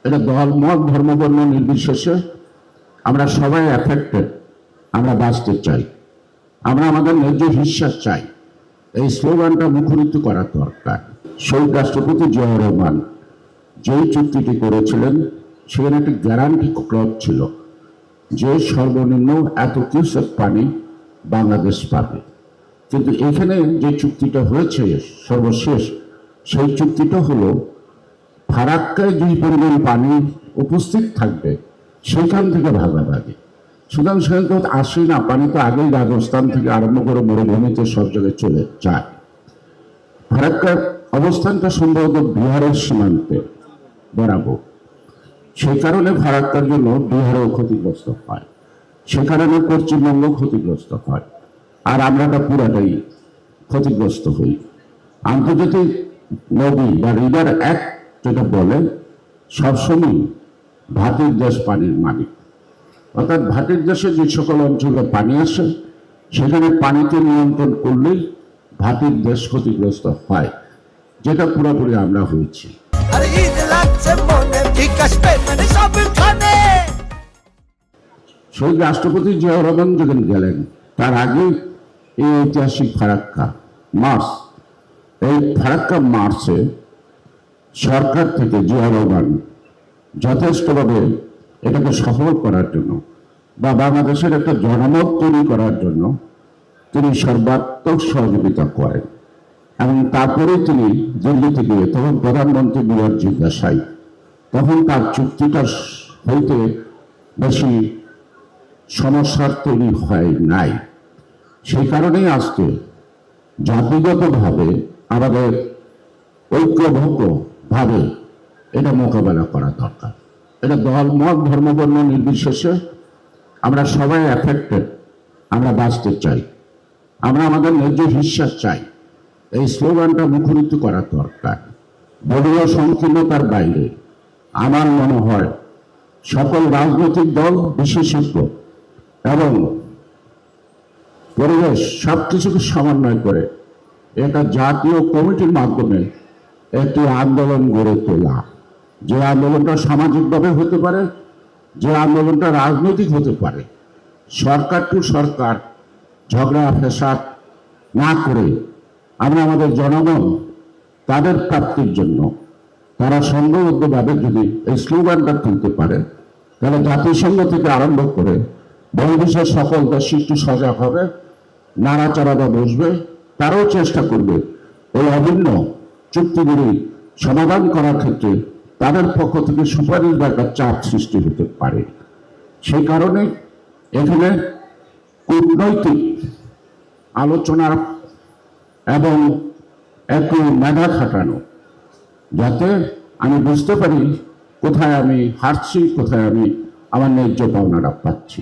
এটা দল মত ধর্মবর্ণ নির্বিশেষে আমরা সবাই এফেক্টেড। আমরা বাঁচতে চাই, আমরা আমাদের ন্যায্য হিস্যা চাই। এই স্লোগানটা মুখরিত করা দরকার। শহীদ রাষ্ট্রপতি জিয়াউর রহমান যেই চুক্তিটি করেছিলেন সেখানে একটি গ্যারান্টি ক্লজ ছিল যে সর্বনিম্ন এত কিউসেক পানি বাংলাদেশ পাবে। কিন্তু এখানে যে চুক্তিটা হয়েছে সর্বশেষ, সেই চুক্তিটা হলো ফারাক্কায় যে পরিমাণ পানি উপস্থিত থাকবে সেখান থেকে ভাগাভাগি। সুতরাং সেখানে তো আসে না, পানি তো আগেই রাজস্থান থেকে আরম্ভ করে মরুভূমিতে সব জায়গায় চলে যায়। ফারাক্কার অবস্থানটা সম্ভবত বিহারের সীমান্তে বরাবর, সেই কারণে ফারাক্কার জন্য বিহারও ক্ষতিগ্রস্ত হয়, সে কারণে পশ্চিমবঙ্গ ক্ষতিগ্রস্ত হয়, আর আমরা পুরাটাই ক্ষতিগ্রস্ত হই। আন্তর্জাতিক নদী বা রিভার অ্যাক্ট যেটা বলে সবসময় ভাটির দেশ পানির মালিক, অর্থাৎ ভাটির দেশে যে সকল অঞ্চলে পানি আসে সেখানে পানিকে নিয়ন্ত্রণ করলেই ভাটির দেশ ক্ষতিগ্রস্ত হয়, যেটা পুরোপুরি আমরা হয়েছি। শহীদ রাষ্ট্রপতি জিয়াউর রহমান যখন গেলেন তার আগে এই ঐতিহাসিক ফারাক্কা মার্চ, এই ফারাক্কা মার্চে সরকার থেকে জিয়াউর রহমান যথেষ্টভাবে এটাকে সফল করার জন্য বা বাংলাদেশের একটা জনমত তৈরি করার জন্য তিনি সর্বাত্মক সহযোগিতা করেন। এবং তারপরে তিনি দিল্লি থেকে, তখন প্রধানমন্ত্রী বিরাট জিজ্ঞাসায়, তখন তার চুক্তিটা হইতে বেশি সমস্যার তৈরি হয় নাই। সেই কারণেই আজকে জাতিগতভাবে আমাদের ঐক্যবদ্ধভাবে এটা মোকাবেলা করা দরকার। এটা দল মত ধর্মবর্ণ নির্বিশেষে আমরা সবাই এফেক্টেড। আমরা বাঁচতে চাই, আমরা আমাদের ন্যায্য হিস্যা চাই। এই স্লোগানটা মুখরিত করা দরকার। দলীয় সংকীর্ণতার বাইরে আমার মনে হয় সকল রাজনৈতিক দল, বিশেষজ্ঞ এবং পরিবেশ সবকিছুকে সমন্বয় করে একটা জাতীয় কমিটির মাধ্যমে একটি আন্দোলন গড়ে তোলা, যে আন্দোলনটা সামাজিকভাবে হতে পারে, যে আন্দোলনটা রাজনৈতিক হতে পারে। সরকার টু সরকার ঝগড়া ফেসাদ না করে আমরা আমাদের জনগণ তাদের প্রাপ্তির জন্য তারা সংঘবদ্ধভাবে যদি এই স্লোগানটা তুলতে পারে, তাহলে জাতিসংঘ থেকে আরম্ভ করে বহির্বিশ্বের সকল দেশ একটু সজাগ হবে, নাড়াচাড়াটা বসবে, তারাও চেষ্টা করবে এই অভিন্ন চুক্তিগুলি সমাধান করার ক্ষেত্রে তাদের পক্ষ থেকে সুপারিশ বা একটা চাপ সৃষ্টি হতে পারে। সেই কারণে এখানে কূটনৈতিক আলোচনা এবং একটু মেধা খাটানো, যাতে আমি বুঝতে পারি কোথায় আমি হারছি, কোথায় আমি আমার ন্যায্য পাওনাটা পাচ্ছি।